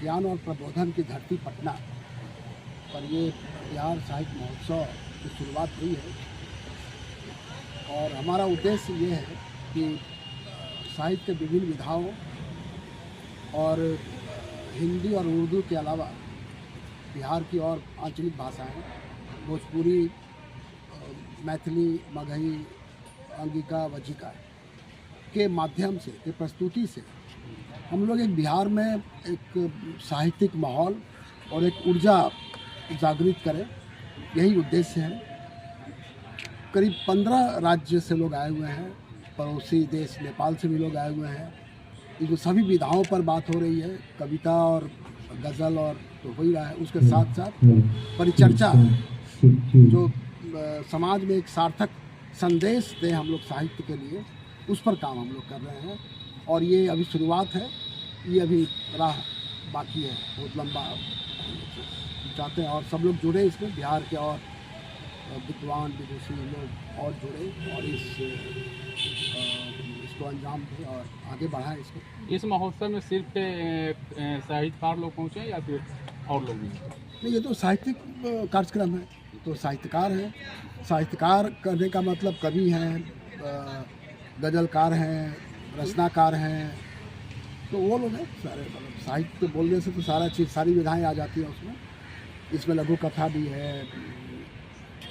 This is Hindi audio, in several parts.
ज्ञान और प्रबोधन की धरती पटना पर ये बिहार साहित्य महोत्सव की शुरुआत हुई है और हमारा उद्देश्य ये है कि साहित्य के विभिन्न विधाओं और हिंदी और उर्दू के अलावा बिहार की और आंचलिक भाषाएं भोजपुरी, मैथिली, मगही, अंगिका, वज्जिका के माध्यम से, के प्रस्तुति से हम लोग एक बिहार में एक साहित्यिक माहौल और एक ऊर्जा जागृत करें, यही उद्देश्य है। करीब 15 राज्य से लोग आए हुए हैं, पड़ोसी देश नेपाल से भी लोग आए हुए हैं। ये सभी विधाओं पर बात हो रही है, कविता और गज़ल और तो हो ही रहा है, उसके साथ साथ परिचर्चा जो समाज में एक सार्थक संदेश दे हम लोग साहित्य के लिए, उस पर काम हम लोग कर रहे हैं। और ये अभी शुरुआत है, ये अभी राह बाकी है, बहुत लंबा चाहते हैं और सब लोग जुड़े इसमें, बिहार के और विद्वान विदुषी लोग और जुड़े और इसको अंजाम दें और आगे बढ़ाएं इसको। इस महोत्सव में सिर्फ साहित्यकार लोग पहुँचे या फिर और लोग भी? नहीं, ये तो साहित्यिक कार्यक्रम है, तो साहित्यकार हैं। साहित्यकार करने का मतलब कवि हैं, गज़लकार हैं, रचनाकार हैं, तो वो लोग हैं सारे। मतलब साहित्य बोलने से तो सारा चीज़, सारी विधाएं आ जाती हैं उसमें। इसमें लघु कथा भी है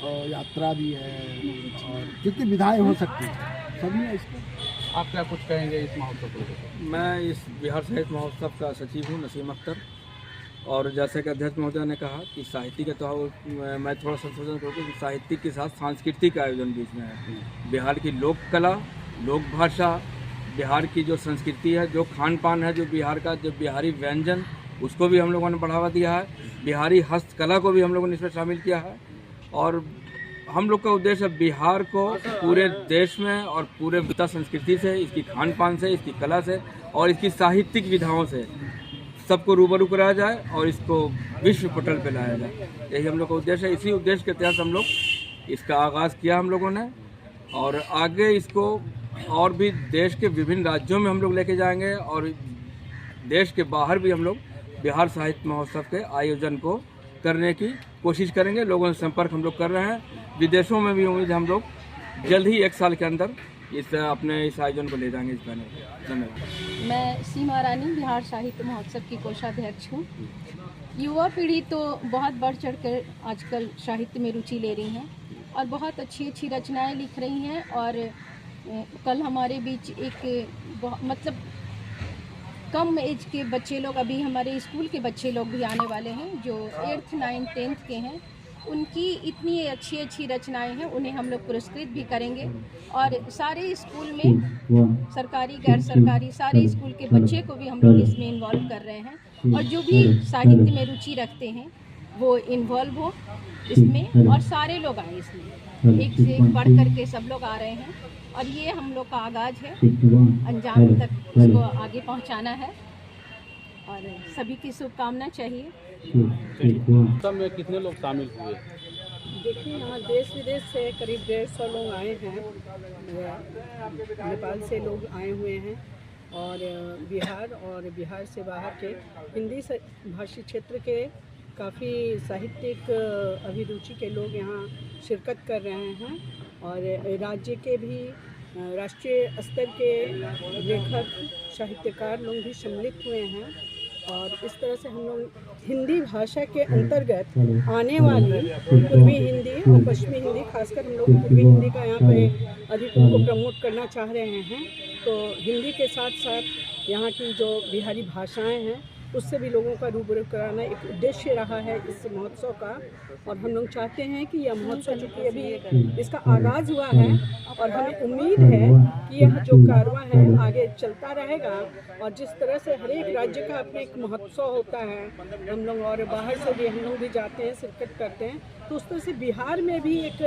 और यात्रा भी है और जितनी विधाएं हो सकती हैं सभी है इसमें। आप क्या कुछ कहेंगे इस महोत्सव को लेकर? मैं इस बिहार साहित्य महोत्सव का सचिव हूँ, नसीम अख्तर। और जैसे कि अध्यक्ष महोदय ने कहा कि साहित्य के तो मैं थोड़ा संशोधन करूँगा कि साहित्य के साथ सांस्कृतिक आयोजन बीच में है। बिहार की लोक कला, लोक भाषा, बिहार की जो संस्कृति है, जो खान पान है, जो बिहार का जो बिहारी व्यंजन, उसको भी हम लोगों ने बढ़ावा दिया है। बिहारी हस्तकला को भी हम लोगों ने इसमें शामिल किया है। और हम लोग का उद्देश्य बिहार को पूरे देश में और पूरे विविधता संस्कृति से, इसकी खान पान से, इसकी कला से और इसकी साहित्यिक विधाओं से सबको रूबरू कराया जाए और इसको विश्व पटल पर लाया जाए, यही हम लोग का उद्देश्य है। इसी उद्देश्य के तहत हम लोग इसका आगाज़ किया हम लोगों ने और आगे इसको और भी देश के विभिन्न राज्यों में हम लोग लेके जाएंगे और देश के बाहर भी हम लोग बिहार साहित्य महोत्सव के आयोजन को करने की कोशिश करेंगे। लोगों से संपर्क हम लोग कर रहे हैं, विदेशों में भी उम्मीद है हम लोग जल्द ही 1 साल के अंदर इस आयोजन को ले जाएंगे इस बैनर पर। धन्यवाद। मैं सीमा रानी बिहार साहित्य महोत्सव की कोषाध्यक्ष हूँ। युवा पीढ़ी तो बहुत बढ़ चढ़ कर आजकल साहित्य में रुचि ले रही हैं और बहुत अच्छी अच्छी रचनाएं लिख रही हैं। और कल हमारे बीच एक मतलब कम एज के बच्चे लोग, अभी हमारे स्कूल के बच्चे लोग भी आने वाले हैं जो 8th, 9th, 10th के हैं। उनकी इतनी अच्छी अच्छी रचनाएं हैं, उन्हें हम लोग पुरस्कृत भी करेंगे। और सारे स्कूल में, सरकारी गैर सरकारी सारे स्कूल के बच्चे को भी हम लोग इसमें इन्वॉल्व कर रहे हैं। और जो भी साहित्य में रुचि रखते हैं वो इन्वॉल्व हो इसमें और सारे लोग आए इसमें, एक से एक बढ़ करके सब लोग आ रहे हैं। और ये हम लोग का आगाज़ है, अंजाम तक इसको आगे पहुंचाना है और सभी की शुभकामना चाहिए। सब में कितने लोग शामिल हुए? देखिए, यहाँ देश विदेश से करीब 150 लोग आए हैं, नेपाल से लोग आए हुए हैं और बिहार से बाहर के हिंदी भाषी क्षेत्र के काफ़ी साहित्यिक अभिरुचि के लोग यहाँ शिरकत कर रहे हैं। और राज्य के भी राष्ट्रीय स्तर के लेखक, साहित्यकार लोग भी सम्मिलित हुए हैं। और इस तरह से हम लोग हिंदी भाषा के अंतर्गत आने वाली पूर्वी हिंदी और पश्चिमी हिंदी, खासकर हम लोग पूर्वी हिंदी का यहाँ पे अधिक उनको प्रमोट करना चाह रहे हैं। तो हिंदी के साथ साथ यहाँ की जो बिहारी भाषाएं हैं उससे भी लोगों का रूबरू कराना एक उद्देश्य रहा है इस महोत्सव का। और हम लोग चाहते हैं कि यह महोत्सव चूँकि अभी इसका आगाज़ हुआ है और हमें उम्मीद है कि यह जो कारवां है आगे चलता रहेगा। और जिस तरह से हर एक राज्य का अपना एक महोत्सव होता है, हम लोग और बाहर से भी हम लोग भी जाते हैं, शिरकत करते हैं, तो उस तरह से बिहार में भी एक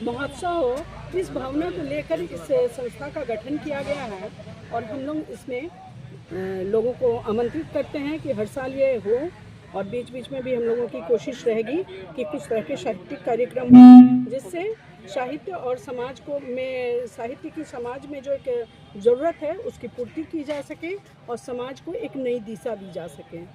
महोत्सव हो, इस भावना को लेकर इस संस्था का गठन किया गया है। और हम लोग इसमें लोगों को आमंत्रित करते हैं कि हर साल ये हो। और बीच बीच में भी हम लोगों की कोशिश रहेगी कि कुछ तरह के साहित्यिक कार्यक्रम हो, जिससे साहित्य और समाज को में साहित्य की समाज में जो एक ज़रूरत है उसकी पूर्ति की जा सके और समाज को एक नई दिशा दी जा सके।